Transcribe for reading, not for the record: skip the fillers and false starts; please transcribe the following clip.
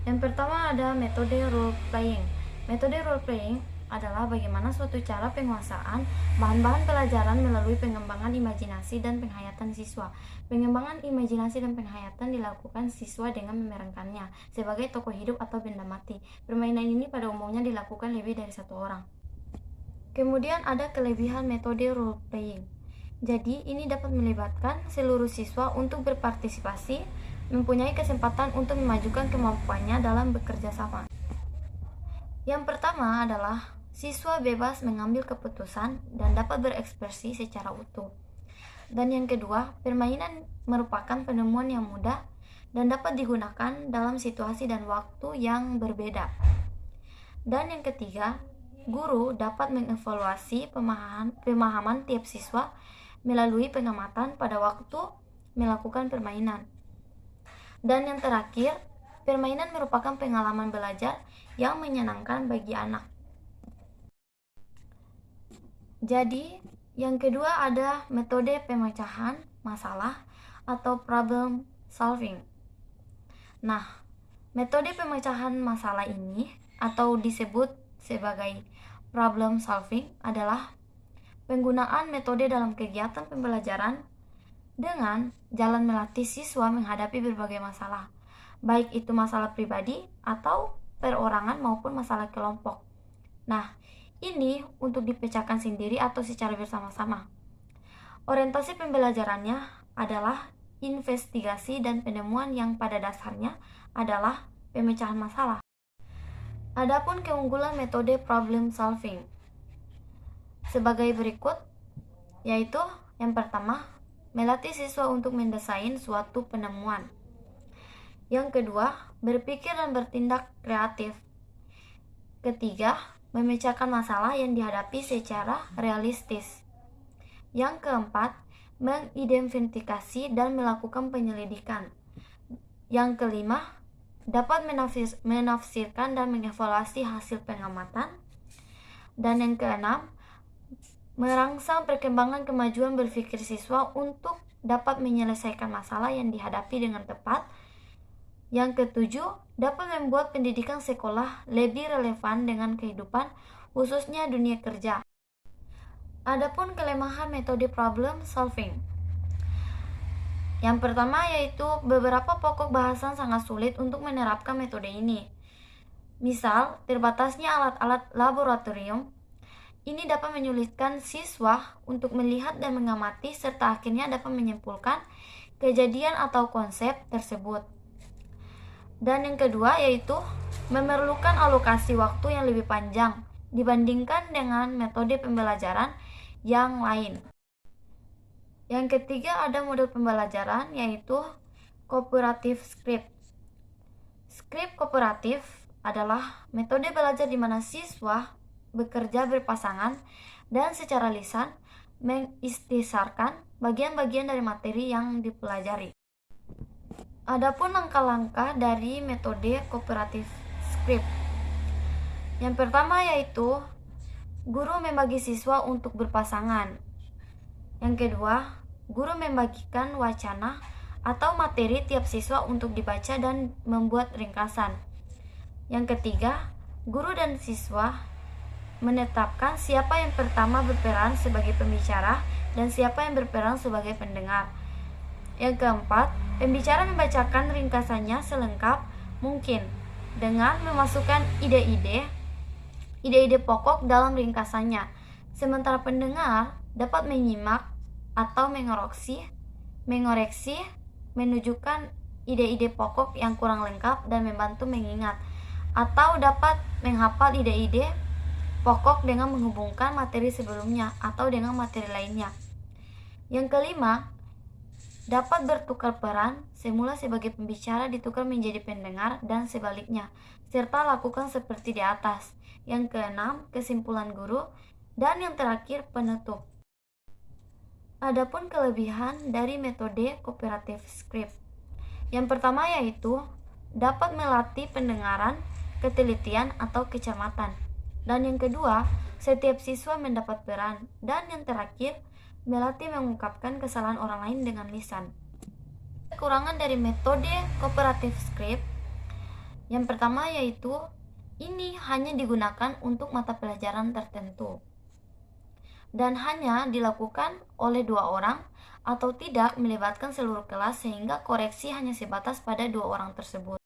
Yang pertama ada metode role playing. Metode role playing adalah bagaimana suatu cara penguasaan bahan-bahan pelajaran melalui pengembangan imajinasi dan penghayatan siswa. Pengembangan imajinasi dan penghayatan dilakukan siswa dengan memerankannya sebagai tokoh hidup atau benda mati. Permainan ini pada umumnya dilakukan lebih dari satu orang. Kemudian ada kelebihan metode role playing. Jadi, ini dapat melibatkan seluruh siswa untuk berpartisipasi, mempunyai kesempatan untuk memajukan kemampuannya dalam bekerja sama. Yang pertama adalah siswa bebas mengambil keputusan dan dapat berekspresi secara utuh. Dan yang kedua, permainan merupakan penemuan yang mudah dan dapat digunakan dalam situasi dan waktu yang berbeda. Dan yang ketiga, guru dapat mengevaluasi pemahaman tiap siswa melalui pengamatan pada waktu melakukan permainan. Dan yang terakhir, permainan merupakan pengalaman belajar yang menyenangkan bagi anak. Jadi, yang kedua ada metode pemecahan masalah atau problem solving. Nah, metode pemecahan masalah ini atau disebut sebagai problem solving adalah penggunaan metode dalam kegiatan pembelajaran dengan jalan melatih siswa menghadapi berbagai masalah, baik itu masalah pribadi atau perorangan maupun masalah kelompok. Nah, ini untuk dipecahkan sendiri atau secara bersama-sama. Orientasi pembelajarannya adalah investigasi dan penemuan yang pada dasarnya adalah pemecahan masalah. Adapun keunggulan metode problem solving sebagai berikut, yaitu yang pertama, melatih siswa untuk mendesain suatu penemuan. Yang kedua, berpikir dan bertindak kreatif. Ketiga, memecahkan masalah yang dihadapi secara realistis. Yang keempat, mengidentifikasi dan melakukan penyelidikan. Yang kelima, dapat menafsirkan dan mengevaluasi hasil pengamatan. Dan yang keenam, merangsang perkembangan kemajuan berpikir siswa untuk dapat menyelesaikan masalah yang dihadapi dengan tepat. Yang ketujuh, dapat membuat pendidikan sekolah lebih relevan dengan kehidupan, khususnya dunia kerja. Adapun kelemahan metode problem solving. Yang pertama yaitu beberapa pokok bahasan sangat sulit untuk menerapkan metode ini. Misal, terbatasnya alat-alat laboratorium. Ini dapat menyulitkan siswa untuk melihat dan mengamati serta akhirnya dapat menyimpulkan kejadian atau konsep tersebut. Dan yang kedua yaitu memerlukan alokasi waktu yang lebih panjang dibandingkan dengan metode pembelajaran yang lain. Yang ketiga ada model pembelajaran yaitu cooperative script. Script kooperatif adalah metode belajar di mana siswa bekerja berpasangan dan secara lisan mengistisarkan bagian-bagian dari materi yang dipelajari. Adapun langkah-langkah dari metode cooperative script. Yang pertama yaitu guru membagi siswa untuk berpasangan. Yang kedua, guru membagikan wacana atau materi tiap siswa untuk dibaca dan membuat ringkasan. Yang ketiga, guru dan siswa menetapkan siapa yang pertama berperan sebagai pembicara dan siapa yang berperan sebagai pendengar. Yang keempat, pembicara membacakan ringkasannya selengkap mungkin dengan memasukkan ide-ide pokok dalam ringkasannya. Sementara pendengar dapat menyimak atau mengoreksi, menunjukkan ide-ide pokok yang kurang lengkap dan membantu mengingat, atau dapat menghafal ide-ide pokok dengan menghubungkan materi sebelumnya atau dengan materi lainnya. Yang kelima, dapat bertukar peran, semula sebagai pembicara ditukar menjadi pendengar dan sebaliknya, serta lakukan seperti di atas. Yang keenam, kesimpulan guru, dan yang terakhir penutup. Adapun kelebihan dari metode cooperative script. Yang pertama yaitu dapat melatih pendengaran, ketelitian atau kecermatan. Dan yang kedua, setiap siswa mendapat peran. Dan yang terakhir, melatih mengungkapkan kesalahan orang lain dengan lisan. Kekurangan dari metode cooperative script Yang pertama yaitu ini hanya digunakan untuk mata pelajaran tertentu dan hanya dilakukan oleh 2 orang atau tidak melibatkan seluruh kelas sehingga koreksi hanya sebatas pada 2 orang tersebut.